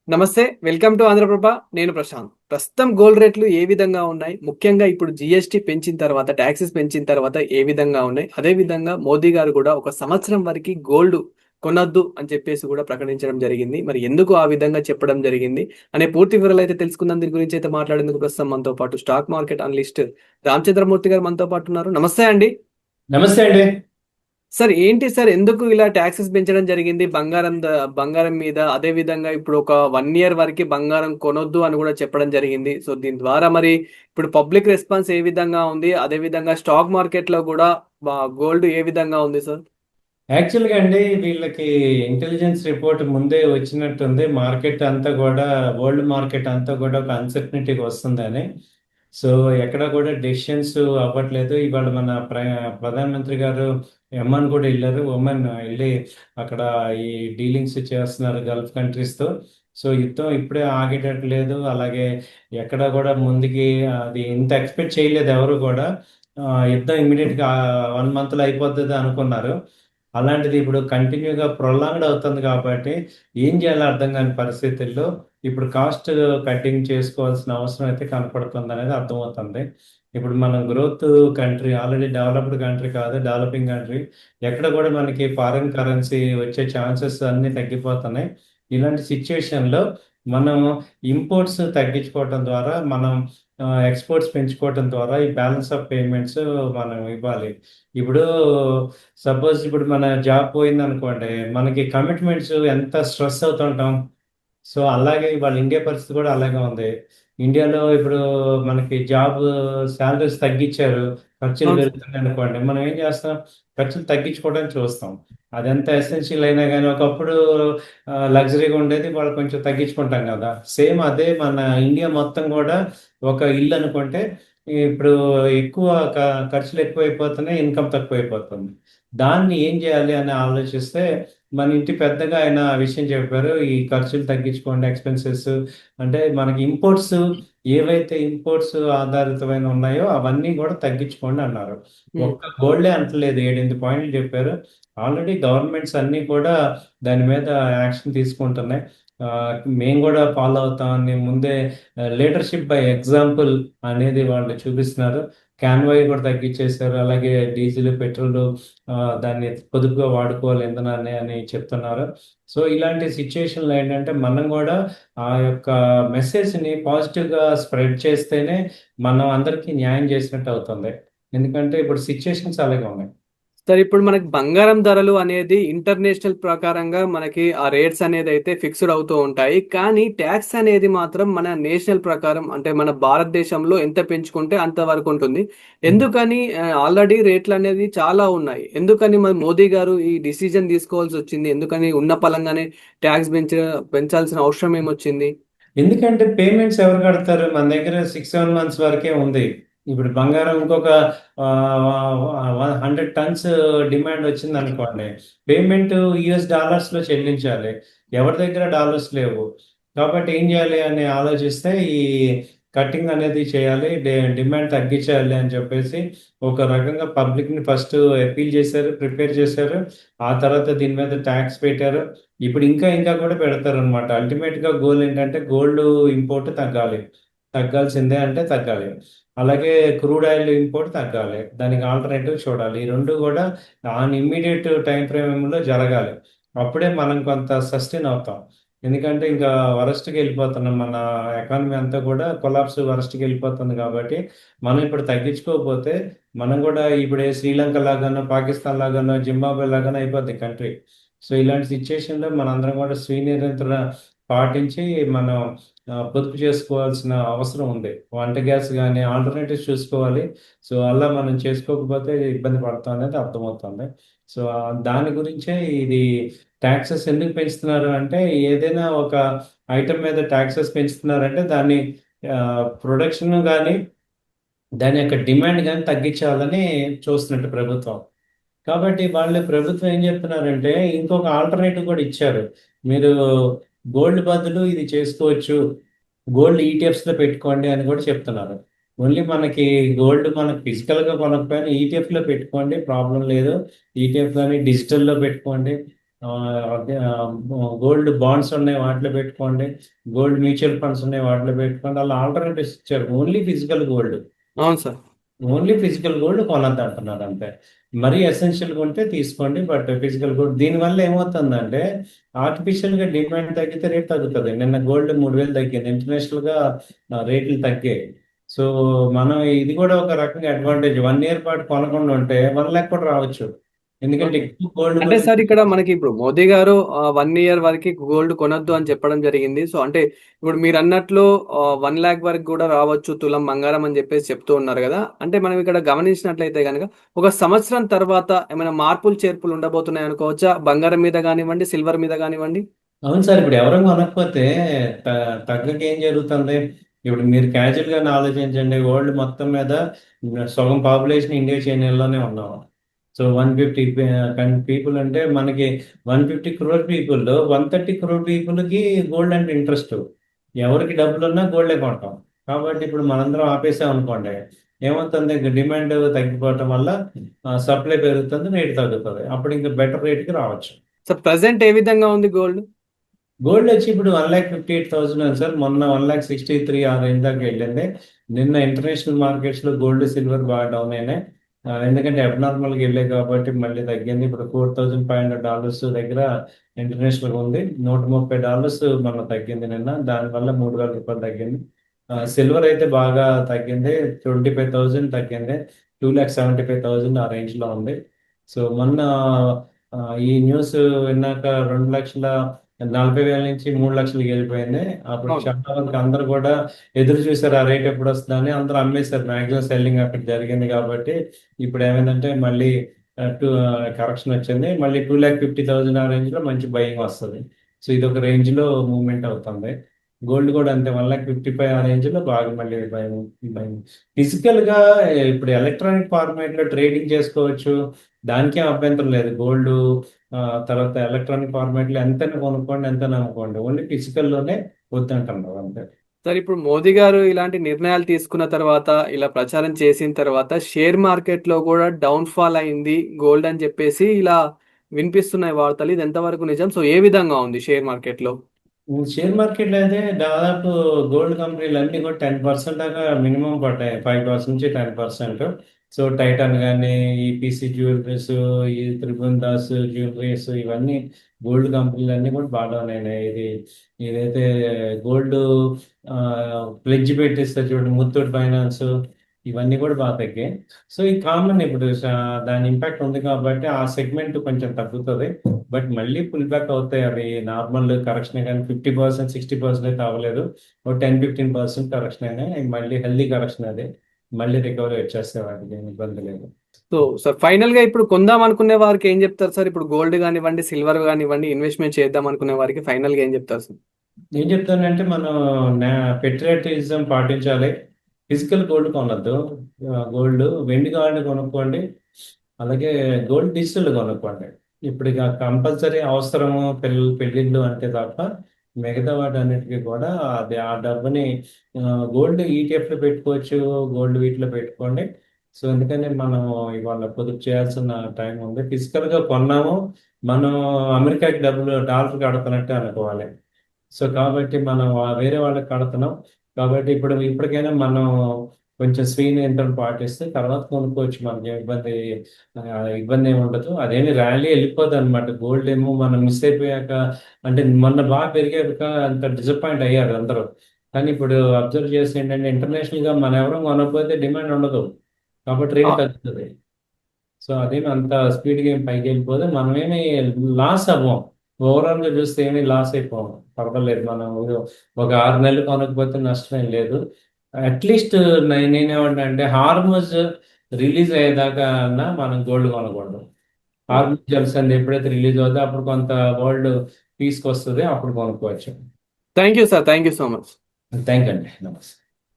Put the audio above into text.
నమస్తే. Welcome to Andhra Prabha. నేను ప్రశాంత్. ప్రస్తుతం గోల్డ్ రేట్లు ఏ విధంగా ఉన్నాయి? ముఖ్యంగా ఇప్పుడు జీఎస్టీ పెంచిన తర్వాత, టాక్సెస్ పెంచిన తర్వాత ఏ విధంగా ఉన్నాయి? అదే విధంగా మోదీ గారు కూడా ఒక సంవత్సరం వరకి గోల్డ్ కొనొద్దు అని చెప్పేసి కూడా ప్రకటించడం జరిగింది. మరి ఎందుకు ఆ విధంగా చెప్పడం జరిగింది అనే పూర్తి వివరాలు అయితే తెలుసుకుందాం. దీని గురించి అయితే మాట్లాడేందుకు ప్రస్తుతం మనతో పాటు స్టాక్ మార్కెట్ అనలిస్ట్ రామచంద్రమూర్తి గారు మనతో పాటు ఉన్నారు. నమస్తే అండి. నమస్తే అండి. సార్ ఏంటి సార్ ఎందుకు ఇలా ట్యాక్సెస్ పెంచడం జరిగింది బంగారం మీద? అదే విధంగా ఇప్పుడు ఒక 1 ఇయర్ వరకు బంగారం కొనొద్దు అని కూడా చెప్పడం జరిగింది. సో దీని ద్వారా మరి ఇప్పుడు పబ్లిక్ రెస్పాన్స్ ఏ విధంగా ఉంది? అదే విధంగా స్టాక్ మార్కెట్ లో కూడా గోల్డ్ ఏ విధంగా ఉంది సార్? యాక్చువల్గా అండి, వీళ్ళకి ఇంటెలిజెన్స్ రిపోర్ట్ ముందే వచ్చినట్టుంది. మార్కెట్ అంతా కూడా, వరల్డ్ మార్కెట్ అంతా కూడా ఒక అన్సర్టనిటీకి వస్తుందని. సో ఎక్కడ కూడా డెసిషన్స్ అవ్వట్లేదు. ఇవాళ మన ప్రధానమంత్రి గారు ఎమ్మన్ కూడా వెళ్ళారు. ఒమన్ వెళ్ళి అక్కడ ఈ డీలింగ్స్ చేస్తున్నారు గల్ఫ్ కంట్రీస్తో. సో యుద్ధం ఇప్పుడే ఆగేటట్లేదు. అలాగే ఎక్కడ కూడా ముందుకి అది ఇంత ఎక్స్పెక్ట్ చేయలేదు ఎవరు కూడా. యుద్ధం ఇమ్మీడియట్గా 1 మంత్లో అయిపోతుంది అనుకున్నారు. అలాంటిది ఇప్పుడు కంటిన్యూగా ప్రొలాంగ్డ్ అవుతుంది కాబట్టి ఏం చేయాలో అర్థం కాని పరిస్థితుల్లో ఇప్పుడు కాస్ట్ కటింగ్ చేసుకోవాల్సిన అవసరం అయితే కనపడుతుంది అనేది అర్థమవుతుంది. ఇప్పుడు మనం growth country, already developed country కాదు, డెవలపింగ్ కంట్రీ. ఎక్కడ కూడా మనకి ఫారిన్ కరెన్సీ వచ్చే ఛాన్సెస్ అన్నీ తగ్గిపోతున్నాయి. ఇలాంటి సిచ్యుయేషన్లో మనం ఇంపోర్ట్స్ తగ్గించుకోవటం ద్వారా, మనం ఎక్స్పోర్ట్స్ పెంచుకోవటం ద్వారా ఈ బ్యాలెన్స్ ఆఫ్ పేమెంట్స్ మనం ఇవ్వాలి. ఇప్పుడు సపోజ్ ఇప్పుడు మన జాబ్ పోయింది అనుకోండి, మనకి కమిట్మెంట్స్ ఎంత స్ట్రెస్ అవుతుంటాం. సో అలాగే వాళ్ళ ఇండియా పరిస్థితి కూడా అలాగే ఉంది. ఇండియాలో ఇప్పుడు మనకి జాబ్ శాలరీస్ తగ్గించారు, ఖర్చులు అవును సార్. పెరుగుతున్నాయి అనుకోండి, మనం ఏం చేస్తాం? ఖర్చులు తగ్గించుకోవడానికి చూస్తాం. అదెంత ఎసెన్షియల్ అయినా కానీ, ఒకప్పుడు లగ్జరీగా ఉండేది, వాళ్ళు కొంచెం తగ్గించుకుంటాం కదా. సేమ్ అదే మన ఇండియా మొత్తం కూడా ఒక ఇల్లు అనుకుంటే, ఇప్పుడు ఎక్కువ ఖర్చులు ఎక్కువైపోతున్నాయి, ఇన్కమ్ తక్కువైపోతుంది. దాన్ని ఏం చేయాలి అని ఆలోచిస్తే మన ఇంటి పెద్దగా ఆయన ఆ విషయం చెప్పారు. ఈ ఖర్చులు తగ్గించుకోండి, ఎక్స్పెన్సెస్ అంటే మనకి ఇంపోర్ట్స్, ఏవైతే ఇంపోర్ట్స్ ఆధారితమైన ఉన్నాయో అవన్నీ కూడా తగ్గించుకోండి అన్నారు. ఉమ్. ఒక్క గోల్డే అంటలేదు, 7 8 పాయింట్లు చెప్పారు. ఆల్రెడీ గవర్నమెంట్స్ అన్నీ కూడా దాని మీద యాక్షన్ తీసుకుంటున్నాయి. ఆ, మేము కూడా ఫాలో అవుతామని ముందే లీడర్షిప్ బై ఎగ్జాంపుల్ అనేది వాళ్ళు చూపిస్తున్నారు. క్యాన్వాయ్ కూడా తగ్గించేశారు. అలాగే డీజిల్, పెట్రోల్ దాన్ని పొదుపుగా వాడుకోవాలి ఇంధనాన్ని అని చెప్తున్నారు. సో ఇలాంటి సిచ్యుయేషన్లో ఏంటంటే మనం కూడా ఆ యొక్క మెసేజ్ని పాజిటివ్గా స్ప్రెడ్ చేస్తేనే మనం అందరికీ న్యాయం చేసినట్టు అవుతుంది. ఎందుకంటే ఇప్పుడు సిచ్యుయేషన్స్ అలాగే ఉన్నాయి. సార్ ఇప్పుడు మనకి బంగారం ధరలు అనేది ఇంటర్నేషనల్ ప్రకారంగా మనకి ఆ రేట్స్ అనేది అయితే ఫిక్స్డ్ అవుతూ ఉంటాయి. కానీ ట్యాక్స్ అనేది మాత్రం మన నేషనల్ ప్రకారం అంటే మన భారతదేశంలో ఎంత పెంచుకుంటే అంత వరకు ఉంటుంది. ఎందుకని ఆల్రెడీ రేట్లు అనేది చాలా ఉన్నాయి. ఎందుకని మన మోదీ గారు ఈ డిసిజన్ తీసుకోవాల్సి వచ్చింది? ఎందుకని ఉన్న పలంగానే ట్యాక్స్ పెంచాల్సిన అవసరం ఏమొచ్చింది? ఎందుకంటే పేమెంట్స్ ఎవరు కడతారు? మన దగ్గర 6 7 మంత్స్ వరకే ఉంది. ఇప్పుడు బంగారం ఇంకొక 100 టన్స్ డిమాండ్ వచ్చింది అనుకోండి, పేమెంట్ US డాలర్స్లో చెల్లించాలి. ఎవరి దగ్గర డాలర్స్ లేవు. కాబట్టి ఏం చేయాలి అని ఆలోచిస్తే ఈ కటింగ్ అనేది చేయాలి, డిమాండ్ తగ్గించాలి అని చెప్పేసి ఒక రకంగా పబ్లిక్ని ఫస్ట్ అపీల్ చేశారు, ప్రిపేర్ చేశారు. ఆ తర్వాత దీని మీద ట్యాక్స్ పెట్టారు. ఇప్పుడు ఇంకా ఇంకా కూడా పెడతారు అనమాట. అల్టిమేట్ గా గోల్ ఏంటంటే గోల్డ్ ఇంపోర్ట్ తగ్గాలి, తగ్గాల్సిందే అంటే తగ్గాలి. అలాగే క్రూడ్ ఆయిల్ ఇంపోర్ట్ తగ్గాలి, దానికి ఆల్టర్నేటివ్ చూడాలి. ఈ రెండు కూడా ఆన్ ఇమ్మీడియట్ టైం ఫ్రేమ్లో జరగాలి. అప్పుడే మనం కొంత సస్టైన్ అవుతాం. ఎందుకంటే ఇంకా వరస్ట్కి వెళ్ళిపోతున్నాం, మన ఎకానమీ అంతా కూడా కొలాప్స్ వరస్ట్కి వెళ్ళిపోతుంది. కాబట్టి మనం ఇప్పుడు తగ్గించుకోకపోతే మనం కూడా ఇప్పుడే శ్రీలంక లాగానో, పాకిస్తాన్ లాగానో, జింబాబ్వే లాగానో అయిపోద్ది కంట్రీ. సో ఇలాంటి సిచ్యుయేషన్లో మనందరం కూడా స్వీయ నియంత్రణ పాటించి మనం పొదుపు చేసుకోవాల్సిన అవసరం ఉంది. వంట గ్యాస్ కానీ ఆల్టర్నేటివ్స్ చూసుకోవాలి. సో అలా మనం చేసుకోకపోతే ఇబ్బంది పడతాం అనేది అర్థమవుతుంది. సో దాని గురించే ఇది ట్యాక్సెస్ ఎందుకు పెంచుతున్నారు అంటే, ఏదైనా ఒక ఐటమ్ మీద ట్యాక్సెస్ పెంచుతున్నారంటే దాన్ని ప్రొడక్షన్ కానీ, దాని యొక్క డిమాండ్ కానీ తగ్గించాలని చూస్తున్నట్టు ప్రభుత్వం. కాబట్టి వాళ్ళు ప్రభుత్వం ఏం చెప్తున్నారంటే ఇంకొక ఆల్టర్నేటివ్ కూడా ఇచ్చారు. మీరు గోల్డ్ బదులు ఇది చేసుకోవచ్చు, గోల్డ్ ఈటీఎఫ్స్ లో పెట్టుకోండి అని కూడా చెప్తున్నారు. ఓన్లీ మనకి గోల్డ్ మనకి ఫిజికల్ గా కొనకపోయినా ఈటీఎఫ్ లో పెట్టుకోండి, ప్రాబ్లం లేదు. ఈటీఎఫ్ కానీ డిజిటల్ లో పెట్టుకోండి. గోల్డ్ బాండ్స్ ఉన్నాయి వాటిలో పెట్టుకోండి. గోల్డ్ మ్యూచువల్ ఫండ్స్ ఉన్నాయి వాటిలో పెట్టుకోండి. అలా ఆల్టర్నేటివ్స్ ఇచ్చారు. ఓన్లీ ఫిజికల్ గోల్డ్, అవును సార్. ఓన్లీ ఫిజికల్ గోల్డ్ కొనద్దు అంటున్నారు అంతే. మరీ ఎసెన్షియల్గా ఉంటే తీసుకోండి, బట్ ఫిజికల్ గోల్డ్ దీనివల్ల ఏమవుతుందంటే ఆర్టిఫిషియల్ గా డిమాండ్ తగ్గితే రేట్ తగ్గుతుంది. నిన్న గోల్డ్ 3,000 తగ్గింది, ఇంటర్నేషనల్ గా రేట్లు తగ్గాయి. సో మనం ఇది కూడా ఒక రకంగా అడ్వాంటేజ్. 1 ఇయర్ పాటు కొనకుండా ఉంటే 1 lakh కూడా రావచ్చు. ఎందుకంటే ఓకే. ఎక్కువ గోల్డ్ అంటే సార్ గురించి. ఇక్కడ మనకి ఇప్పుడు మోదీ గారు 1 ఇయర్ వరకు గోల్డ్ కొనొద్దు అని చెప్పడం జరిగింది. సో అంటే ఇప్పుడు మీరు అన్నట్లు 1 lakh వరకు కూడా రావచ్చు తులం బంగారం అని చెప్పేసి చెప్తూ ఉన్నారు కదా. అంటే మనం ఇక్కడ గమనించినట్లయితే కనుక ఒక సంవత్సరం తర్వాత ఏమైనా మార్పులు చేర్పులు ఉండబోతున్నాయి అనుకోవచ్చా, బంగారం మీద కానివ్వండి, సిల్వర్ మీద కానివ్వండి? అవును సార్, ఇప్పుడు ఎవరు కొనకపోతే తగ్గక ఏం జరుగుతుంది? ఇప్పుడు మీరు క్యాజువల్ గా ఆలోచించండి. వరల్డ్ మొత్తం మీద సగం పాపులేషన్ ఇండియా చైనాలోనే ఉన్నాం. సో 150 పీపుల్ అంటే మనకి 150 crore పీపుల్, 130 crore పీపుల్ కి గోల్డ్ అంటే ఇంట్రెస్ట్. ఎవరికి డబ్బులు ఉన్నా గోల్డే కొంటాం. కాబట్టి ఇప్పుడు మనందరం ఆపేసాం అనుకోండి, ఏమవుతుంది? డిమాండ్ తగ్గిపోవటం వల్ల సప్లై పెరుగుతుంది, రేట్ తగ్గుతుంది. అప్పుడు ఇంకా బెటర్ రేట్కి రావచ్చు. సో ప్రజెంట్ ఏ విధంగా ఉంది గోల్డ్? గోల్డ్ వచ్చి ఇప్పుడు 1,58,000 ఉంది సార్. మొన్న 1,63 ఆ రేంజ్ దాకా వెళ్ళింది. నిన్న ఇంటర్నేషనల్ మార్కెట్స్ లో గోల్డ్ సిల్వర్ బాగా డౌన్ అయినాయి. ఎందుకంటే అబ్నార్మల్ గా వెళ్ళాయి కాబట్టి మళ్ళీ తగ్గింది. ఇప్పుడు $4,500 దగ్గర ఇంటర్నేషనల్ గా ఉంది. $130 మన తగ్గింది నిన్న. దానివల్ల $3,000 తగ్గింది. సిల్వర్ అయితే బాగా తగ్గింది, 25,000 తగ్గింది. 2,75,000 ఆ రేంజ్ లో ఉంది. సో మొన్న ఆ, ఈ న్యూస్ విన్నాక 2,40,000 నుంచి 3 లక్షలకి వెళ్ళిపోయింది. అప్పుడు అవును. చాలా మందికి అందరూ కూడా ఎదురు చూసారు ఆ రేట్ ఎప్పుడు వస్తుందని. అందరూ అమ్మేశారు. మ్యాక్సిమం సెల్లింగ్ అక్కడ జరిగింది కాబట్టి ఇప్పుడు ఏమైందంటే మళ్ళీ కరెక్షన్ వచ్చింది. మళ్ళీ 2,50,000 ఆ రేంజ్ లో మంచి బయింగ్ వస్తుంది. సో ఇది ఒక రేంజ్ లో మూవ్మెంట్ అవుతుంది. గోల్డ్ కూడా అంతే, 1,55,000 ఆ రేంజ్ లో బాగా మళ్ళీ బయింగ్ బయింగ్. ఫిజికల్ గా ఇప్పుడు ఎలక్ట్రానిక్ ఫార్మాట్ లో ట్రేడింగ్ చేసుకోవచ్చు, దానికేం అభ్యంతరం లేదు. గోల్డ్ తర్వాత ఎలక్ట్రానిక్ ఫార్మాట్ లో ఎంత కొనుక్కోండి, ఎంత అమ్ముకోండి. ఓన్లీ ఫిజికల్ లోనే వద్దంటున్నారు అంతే. సార్ ఇప్పుడు మోదీ గారు ఇలాంటి నిర్ణయాలు తీసుకున్న తర్వాత, ఇలా ప్రచారం చేసిన తర్వాత షేర్ మార్కెట్ లో కూడా డౌన్ ఫాల్ అయింది గోల్డ్ అని చెప్పేసి ఇలా వినిపిస్తున్నాయి వార్తలు. ఇది ఎంతవరకు నిజం? సో ఏ విధంగా ఉంది షేర్ మార్కెట్ లో? షేర్ మార్కెట్ లో అయితే దాదాపు గోల్డ్ కంపెనీలు అన్ని కూడా 10% దాకా మినిమం పడ్డాయి. 5% నుంచి 10%. సో టైటాన్ కానీ, ఈపీసీ జ్యువెలరీస్, ఈ త్రిబుందాస్ జ్యువెలరీస్, ఇవన్నీ గోల్డ్ కంపెనీలు అన్ని కూడా బాగా ఉన్నాయి. ఇదైతే గోల్డ్ ప్లెడ్జ్ పెట్టిస్తారు చూడండి, ముత్తూట్ ఫైనాన్స్, ఇవన్నీ కూడా బాగా తగ్గాయి. సో ఈ కామన్ ఇప్పుడు దాని ఇంపాక్ట్ ఉంది కాబట్టి ఆ సెగ్మెంట్ కొంచెం తగ్గుతుంది. బట్ మళ్ళీ పుల్ బ్యాక్ అవుతాయి. అవి నార్మల్ కరెక్షన్ కానీ 50%, 60% అయితే అవ్వలేదు. ఒక 10-15% కరెక్షన్ అయినా మళ్ళీ హెల్దీ కరెక్షన్ అది. మళ్ళీ రికవరీ వచ్చేస్తే వాటికి ఏం ఇబ్బంది లేదు. సో సార్ ఫైనల్ గా ఇప్పుడు కొందాం అనుకునే వారికి ఏం చెప్తారు సార్? ఇప్పుడు గోల్డ్ కానివ్వండి, సిల్వర్ కానివ్వండి, ఇన్వెస్ట్మెంట్ చేద్దాం అనుకునే వారికి ఫైనల్ గా ఏం చెప్తారు సార్? ఏం చెప్తానంటే మనం పెట్రియాటిజం పాటించాలి. Physical gold కొనద్దు. గోల్డ్ వెండి కావాలని కొనుక్కోండి. అలాగే గోల్డ్ డిజిటల్ కొనుక్కోండి. ఇప్పుడు ఇక కంపల్సరీ అవసరము పిల్లలు పెళ్ళిళ్ళు అంటే తప్ప మిగతా వాటి అన్నిటికీ కూడా అది ఆ డబ్బుని గోల్డ్ ఈటీఎఫ్ లో పెట్టుకోవచ్చు, గోల్డ్ వీటిలో పెట్టుకోండి. సో ఎందుకంటే మనం ఇవాళ పొదుపు చేయాల్సిన టైం ఉంది. ఫిజికల్ గా కొన్నాము, మనం అమెరికాకి డబ్బులు డాలర్ కడుతున్నట్టే అనుకోవాలి. సో కాబట్టి మనం వేరే వాళ్ళకి కడుతున్నాం. కాబట్టి ఇప్పటికైనా మనం కొంచెం స్వీయ నియంత్రణ పాటిస్తే తర్వాత కొనుక్కోవచ్చు. మనకి ఇబ్బంది ఏమి ఉండదు. అదేమి ర్యాలీ వెళ్ళిపోదు అనమాట. గోల్డ్ ఏమో మనం మిస్ అయిపోయాక, అంటే మొన్న బాగా పెరిగాక అంత డిసప్పాయింట్ అయ్యారు అందరూ. కానీ ఇప్పుడు అబ్జర్వ్ చేసి ఏంటంటే ఇంటర్నేషనల్ గా మనం ఎవరో కొనకపోతే డిమాండ్ ఉండదు, కాబట్టి రేట్ తగ్గుతుంది. సో అదేమి అంత స్పీడ్గా ఏం పైకి వెళ్ళిపోదు. మనమేమి లాస్ అవ్వం. ఓవరాల్ గా చూస్తే ఏమీ లాస్ అయిపోవం. పర్వాలేదు, మనం ఒక 6 నెలలు కొనకపోతే నష్టం ఏం లేదు. అట్లీస్ట్ నేనేమంటా అంటే హార్మోజ్ రిలీజ్ అయ్యేదాకా అన్నా మనం గోల్డ్ కొనకూడదు. హార్మోజ్ జల్సన్ ఎప్పుడైతే రిలీజ్ అవుతుందో అప్పుడు కొంత వరల్డ్ పీస్కి వస్తుంది, అప్పుడు కొనుక్కోవచ్చు. Thank you sir, thank you so much. Thank అండి, నమస్తే.